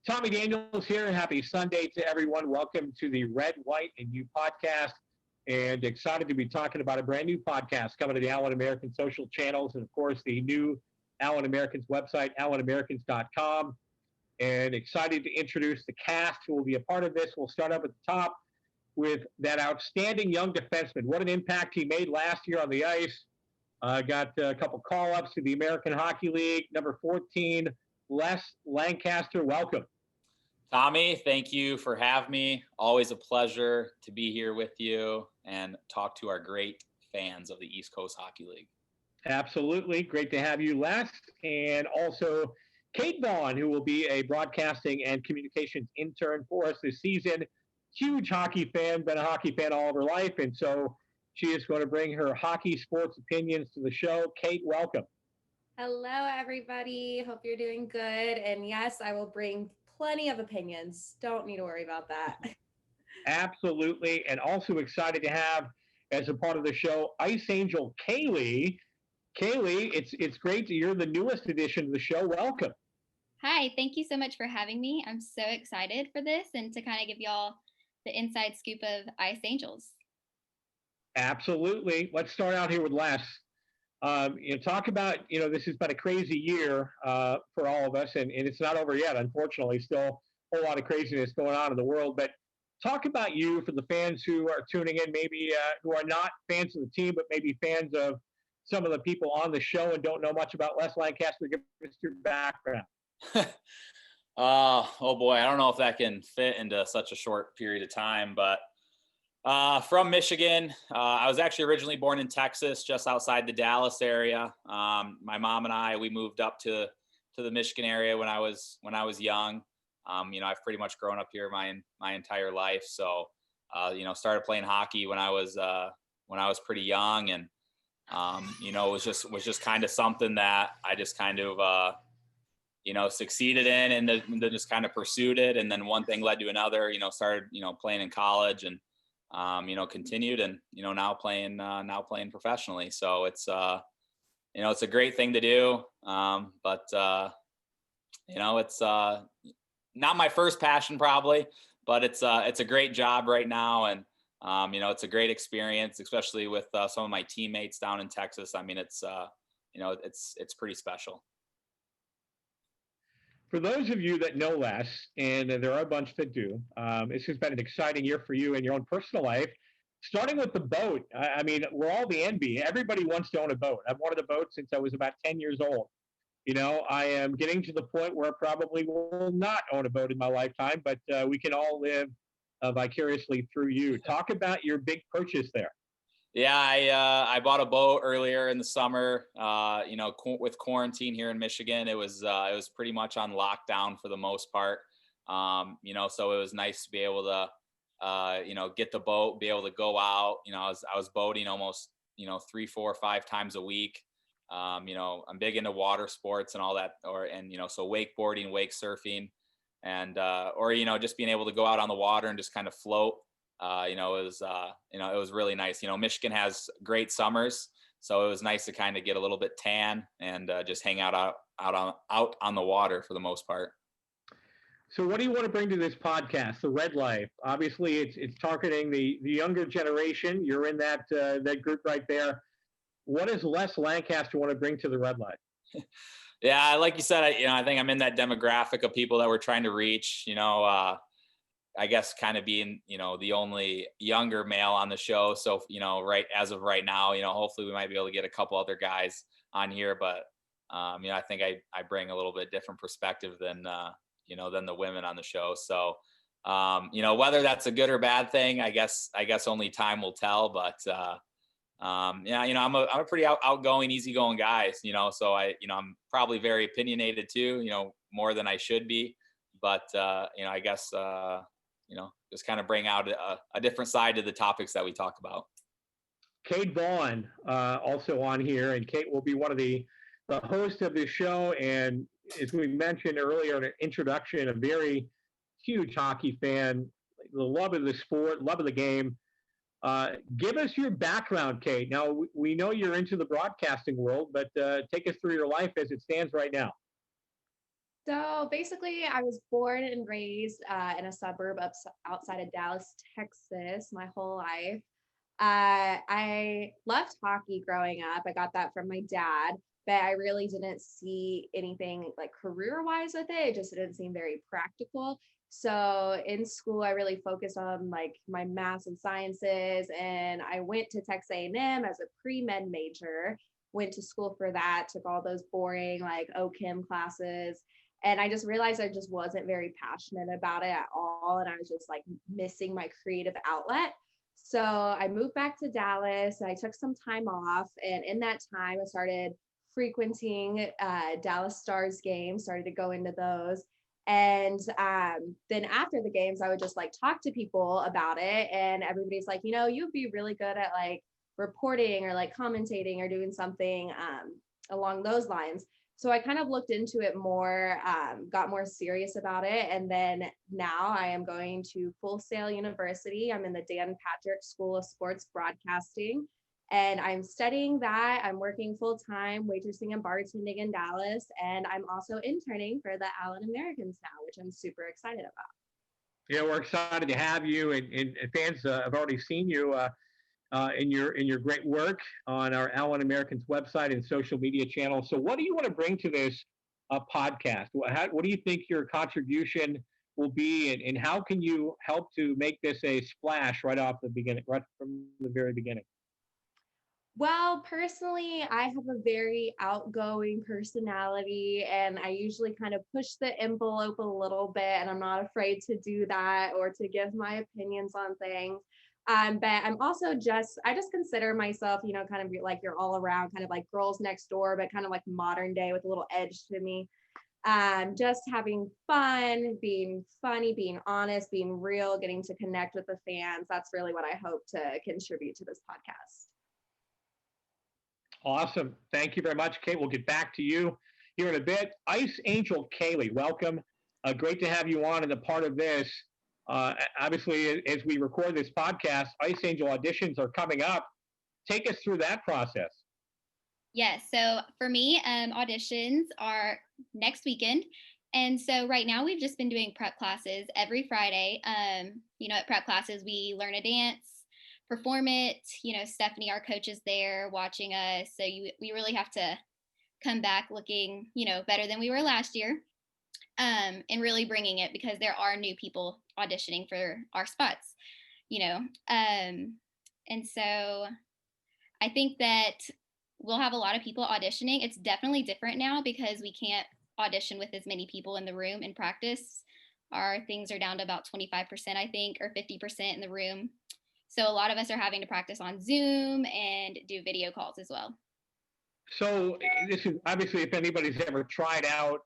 Tommy Daniels here. Happy Sunday to everyone. Welcome to the Red, White, and You podcast. And excited to be talking about a brand new podcast coming to the Allen American social channels and, of course, the new Allen Americans website, allenamericans.com. And excited to introduce the cast who will be a part of this. We'll start up at the top with that outstanding young defenseman. What an impact he made last year on the ice. Got a couple call-ups to the American Hockey League. Number 14, Les Lancaster. Welcome. Tommy, thank you for having me. Always a pleasure to be here with you and talk to our great fans of the East Coast Hockey League. Absolutely. Great to have you, Les. And also Kate Vaughan, who will be a broadcasting and communications intern for us this season. Huge hockey fan, been a hockey fan all of her life. And so she is going to bring her hockey sports opinions to the show. Kate, welcome. Hello, everybody. Hope you're doing good. And yes, I will bring plenty of opinions. Don't need to worry about that. Absolutely. And also excited to have, as a part of the show, Ice Angel Kaylee. Kaylee, it's great that you're the newest addition to the show. Welcome. Hi, thank you so much for having me. I'm so excited for this and to kind of give y'all the inside scoop of Ice Angels. Absolutely. Let's start out here with Les. Talk about, this has been a crazy year for all of us, and it's not over yet, unfortunately. Still a whole lot of craziness going on in the world. But talk about you for the fans who are tuning in, maybe who are not fans of the team, but maybe fans of some of the people on the show and don't know much about Les Lancaster. Give us your background. Oh boy, I don't know if that can fit into such a short period of time, but from Michigan. I was actually originally born in Texas, just outside the Dallas area. My mom and I, we moved up to the Michigan area when I was young. I've pretty much grown up here my entire life. So, started playing hockey when I was pretty young, and it was just kind of something that I just kind of succeeded in, and then just kind of pursued it. And then one thing led to another. Started playing in college, and continued, and now playing professionally. So it's it's a great thing to do, but it's not my first passion probably, but it's a great job right now, and it's a great experience, especially with some of my teammates down in Texas. I mean, it's pretty special. For those of you that know Les, and there are a bunch that do, this has been an exciting year for you in your own personal life. Starting with the boat, I mean, we're all the envy. Everybody wants to own a boat. I've wanted a boat since I was about 10 years old. I am getting to the point where I probably will not own a boat in my lifetime, but we can all live vicariously through you. Talk about your big purchase there. Yeah, I bought a boat earlier in the summer. With quarantine here in Michigan, it was pretty much on lockdown for the most part. So it was nice to be able to, get the boat, be able to go out. I was boating almost 3, 4, 5 times a week. I'm big into water sports and all that, so wakeboarding, wake surfing, and just being able to go out on the water and just kind of float. It was really nice. Michigan has great summers, so it was nice to kind of get a little bit tan and just hang out on the water for the most part. So what do you want to bring to this podcast, The Red Life? Obviously, it's targeting the younger generation. You're in that group right there. What does Les Lancaster want to bring to The Red Life? Yeah, like you said, I think I'm in that demographic of people that we're trying to reach. I guess kind of being, the only younger male on the show. So, right as of right now, hopefully we might be able to get a couple other guys on here, but, I think I bring a little bit different perspective than the women on the show. So, whether that's a good or bad thing, I guess only time will tell, but, I'm a pretty outgoing, easygoing guy, so I'm probably very opinionated too, more than I should be, but, I guess, just kind of bring out a different side to the topics that we talk about. Kate Vaughan, also on here, and Kate will be one of the hosts of this show. And as we mentioned earlier in an introduction, a very huge hockey fan, the love of the sport, love of the game. Give us your background, Kate. Now, we know you're into the broadcasting world, but take us through your life as it stands right now. So basically, I was born and raised in a suburb outside of Dallas, Texas, my whole life. I loved hockey growing up. I got that from my dad, but I really didn't see anything like career wise with it. It just didn't seem very practical. So in school, I really focused on like my math and sciences, and I went to Texas A&M as a pre-med major. Went to school for that, took all those boring like OChem classes, and I just realized I just wasn't very passionate about it at all, and I was just like missing my creative outlet. So I moved back to Dallas. I took some time off, and in that time, I started frequenting Dallas Stars games. Started to go into those, and then after the games, I would just like talk to people about it, and everybody's like, you'd be really good at like reporting or like commentating or doing something along those lines. So I kind of looked into it more, got more serious about it. And then now I am going to Full Sail University. I'm in the Dan Patrick School of Sports Broadcasting, and I'm studying that. I'm working full time, waitressing and bartending in Dallas. And I'm also interning for the Allen Americans now, which I'm super excited about. Yeah, we're excited to have you, and fans have already seen you in your great work on our Allen Americans website and social media channels. So, what do you want to bring to this podcast? What do you think your contribution will be, and how can you help to make this a splash right off the beginning, right from the very beginning? Well, personally, I have a very outgoing personality, and I usually kind of push the envelope a little bit, and I'm not afraid to do that or to give my opinions on things. But I'm also I just consider myself, kind of like your all around kind of like girls next door, but kind of like modern day with a little edge to me. Just having fun, being funny, being honest, being real, getting to connect with the fans. That's really what I hope to contribute to this podcast. Awesome. Thank you very much, Kate. We'll get back to you here in a bit. Ice Angel Kaylee, welcome. Great to have you on and a part of this. Obviously, as we record this podcast, Ice Angel auditions are coming up. Take us through that process. Yes. So for me, auditions are next weekend. And so right now we've just been doing prep classes every Friday. At prep classes, we learn a dance, perform it. Stephanie, our coach, is there watching us. So we really have to come back looking, better than we were last year. And really bringing it, because there are new people auditioning for our spots, and so I think that we'll have a lot of people auditioning. It's definitely different now because we can't audition with as many people in the room in practice. Our things are down to about 25%, I think, or 50% in the room. So a lot of us are having to practice on Zoom and do video calls as well. So this is obviously, if anybody's ever tried out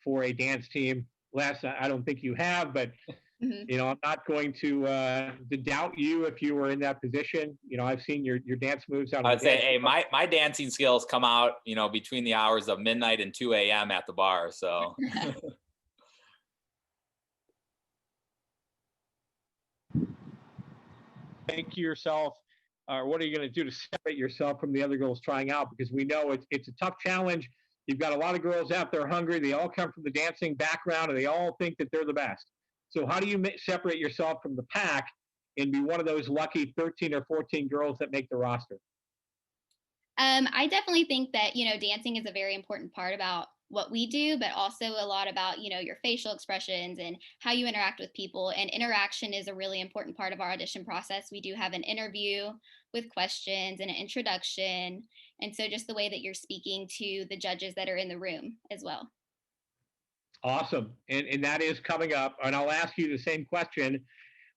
for a dance team, Les, I don't think you have, but I'm not going to doubt you if you were in that position. I've seen your dance moves out. I'd say, hey, my dancing skills come out, between the hours of midnight and 2 a.m. at the bar. So. Think to yourself, or what are you going to do to separate yourself from the other girls trying out? Because we know it's a tough challenge. You've got a lot of girls out there hungry. They all come from the dancing background, and they all think that they're the best. So how do you separate yourself from the pack and be one of those lucky 13 or 14 girls that make the roster? I definitely think that, dancing is a very important part about what we do, but also a lot about, your facial expressions and how you interact with people. And interaction is a really important part of our audition process. We do have an interview with questions and an introduction. And so just the way that you're speaking to the judges that are in the room as well. Awesome. And that is coming up. And I'll ask you the same question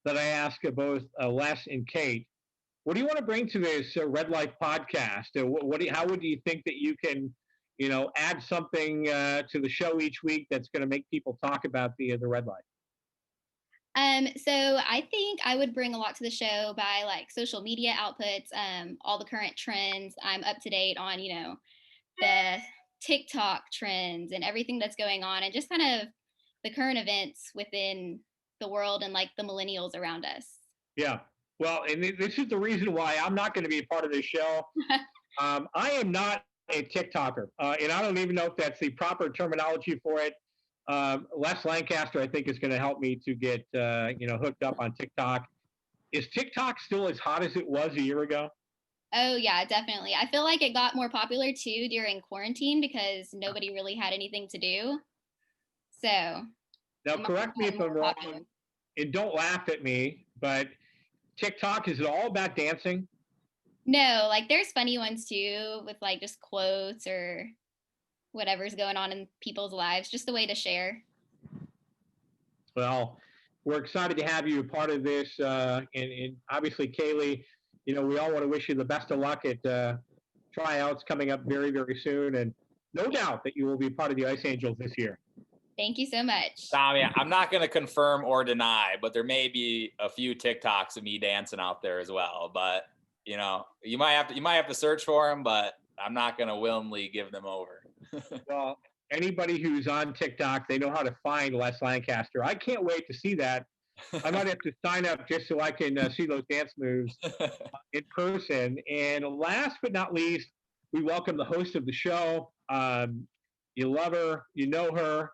that I ask both Les and Kate. What do you want to bring to this Red Life podcast? How would you think that you can, add something to the show each week that's going to make people talk about the Red Life? So I think I would bring a lot to the show by like social media outputs, all the current trends. I'm up to date on, the TikTok trends and everything that's going on, and just kind of the current events within the world and like the millennials around us. Yeah. Well, and this is the reason why I'm not going to be a part of this show. I am not a TikToker, and I don't even know if that's the proper terminology for it. Les Lancaster, I think, is going to help me to get hooked up on TikTok. Is TikTok still as hot as it was a year ago? Oh yeah, definitely. I feel like it got more popular too during quarantine because nobody really had anything to do. So Now, it must have correct me if gotten I'm more popular. wrong, and don't laugh at me, but TikTok, is it all about dancing? No, like there's funny ones too with like just quotes or whatever's going on in people's lives, just a way to share. Well, we're excited to have you a part of this. And obviously, Kaylee, we all want to wish you the best of luck at tryouts coming up very, very soon. And no doubt that you will be part of the Ice Angels this year. Thank you so much. Tommy, I'm not going to confirm or deny, but there may be a few TikToks of me dancing out there as well. But you might have to search for them, but I'm not going to willingly give them over. Well, anybody who's on TikTok, they know how to find Les Lancaster. I can't wait to see that. I might have to sign up just so I can see those dance moves in person. And last but not least, we welcome the host of the show. You love her, you know her.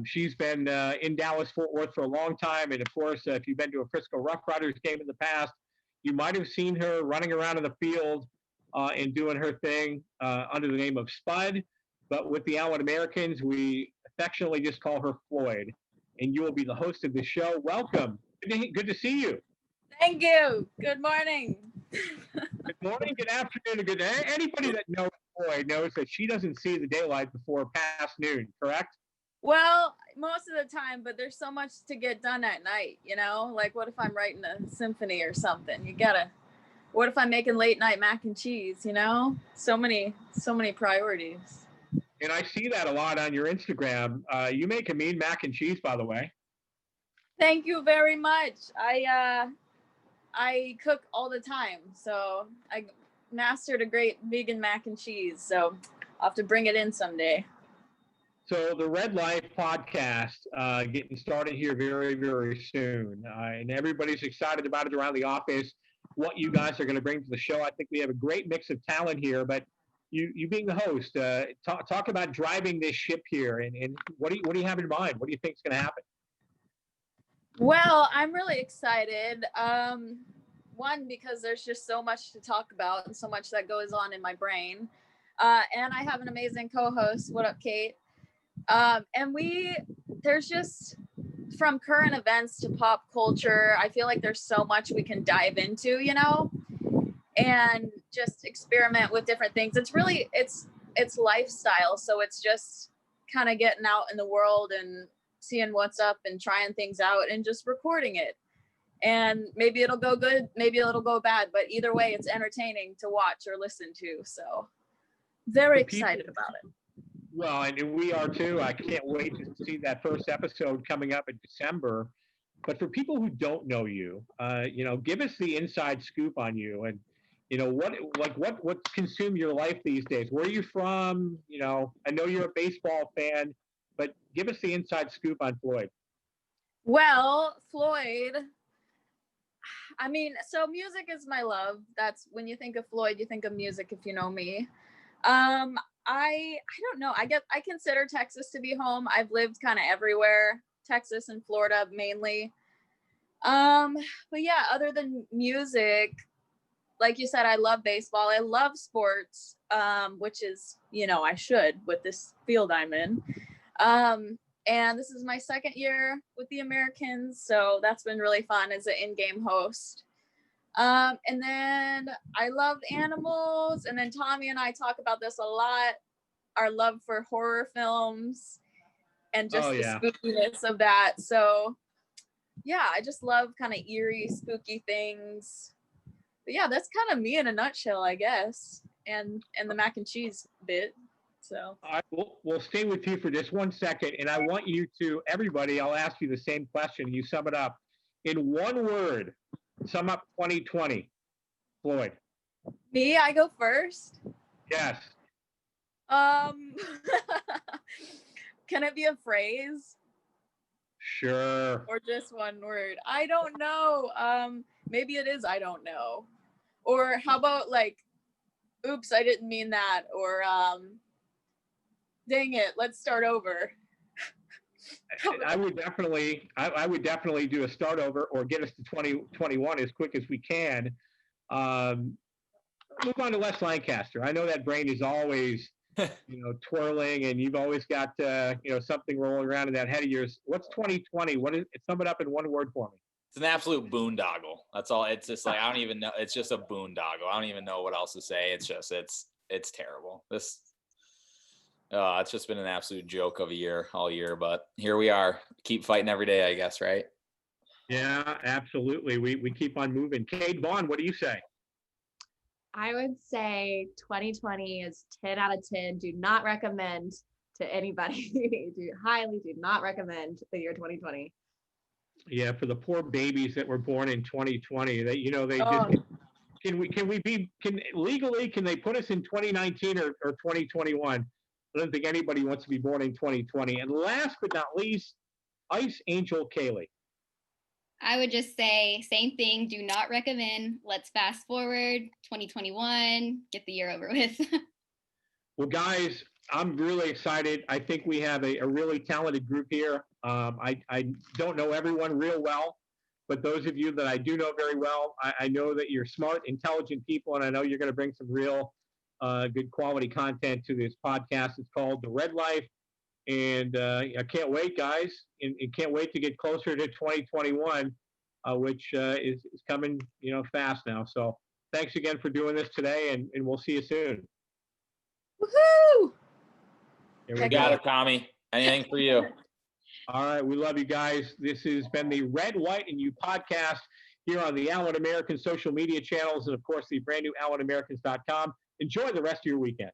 She's been in Dallas, Fort Worth for a long time. And of course, if you've been to a Frisco Rough Riders game in the past, you might have seen her running around in the field and doing her thing under the name of Spud. But with the Allen Americans, we affectionately just call her Floyd. And you will be the host of the show. Welcome. Good to see you. Thank you. Good morning. Good morning, good afternoon, and good day. Anybody that knows Floyd knows that she doesn't see the daylight before past noon, correct? Well, most of the time, but there's so much to get done at night, Like, what if I'm writing a symphony or something? What if I'm making late night mac and cheese, So many priorities. And I see that a lot on your Instagram. You make a mean mac and cheese, by the way. Thank you very much. I cook all the time, so I mastered a great vegan mac and cheese. So I'll have to bring it in someday. So the Red Life podcast getting started here very, very soon. And everybody's excited about it around the office, what you guys are going to bring to the show. I think we have a great mix of talent here, but you being the host, talk about driving this ship here, and what do you have in mind? What do you think is going to happen? Well, I'm really excited. One, because there's just so much to talk about and so much that goes on in my brain. And I have an amazing co-host. What up, Kate? And there's just, from current events to pop culture, I feel like there's so much we can dive into, and just experiment with different things. It's really, it's lifestyle. So it's just kind of getting out in the world and seeing what's up and trying things out and just recording it. And maybe it'll go good, maybe it'll go bad, but either way, it's entertaining to watch or listen to. So very excited about it. Well, and we are too. I can't wait to see that first episode coming up in December. But for people who don't know you, give us the inside scoop on you, and what consume your life these days. Where are you from? I know you're a baseball fan, but give us the inside scoop on Floyd. Well, Floyd, I mean, so music is my love. That's when you think of Floyd, you think of music, if you know me. I don't know. I consider Texas to be home. I've lived kind of everywhere, Texas and Florida mainly. But yeah, other than music, like you said, I love baseball. I love sports, which is, I should with this field I'm in. And this is my second year with the Americans, so that's been really fun as an in-game host. And then I love animals, and then Tommy and I talk about this a lot, our love for horror films and just the spookiness of that. So yeah, I just love kind of eerie, spooky things. But yeah, that's kind of me in a nutshell, I guess, and the mac and cheese bit. So we'll stay with you for just 1 second, and I want you to, everybody, I'll ask you the same question. You sum it up in one word. Sum up 2020, Floyd. Me, I go first. Yes. Can it be a phrase? Sure. Or just one word? I don't know. Maybe it is I don't know. Or how about like, oops, I didn't mean that. Or dang it, let's start over. I would definitely do a start over or get us to 2021 as quick as we can. Move on to West Lancaster. I know that brain is always, twirling, and you've always got, something rolling around in that head of yours. What's 2020? Sum it up in one word for me. It's an absolute boondoggle. That's all. It's just like, I don't even know. It's just a boondoggle. I don't even know what else to say. It's just, it's terrible. It's just been an absolute joke of a year all year, but here we are. Keep fighting every day, I guess, right? Yeah, absolutely. We keep on moving. Kate, Vaughan, what do you say? I would say 2020 is 10 out of 10. Do not recommend to anybody. Highly do not recommend the year 2020. Yeah, for the poor babies that were born in 2020, they can they put us in 2019 or 2021? I don't think anybody wants to be born in 2020. And last but not least, Ice Angel Kaylee. I would just say same thing. Do not recommend. Let's fast forward 2021, get the year over with. Well, guys, I'm really excited. I think we have a really talented group here. I don't know everyone real well, but those of you that I do know very well, I know that you're smart, intelligent people, and I know you're going to bring some real good quality content to this podcast. It's called The Red Life, and I can't wait, guys, and can't wait to get closer to 2021, which is coming, fast now. So thanks again for doing this today, and we'll see you soon. Woohoo! You got it, Tommy. Anything for you. All right. We love you guys. This has been the Red, White, and You podcast here on the Allen American social media channels and, of course, the brand new AllenAmericans.com. Enjoy the rest of your weekend.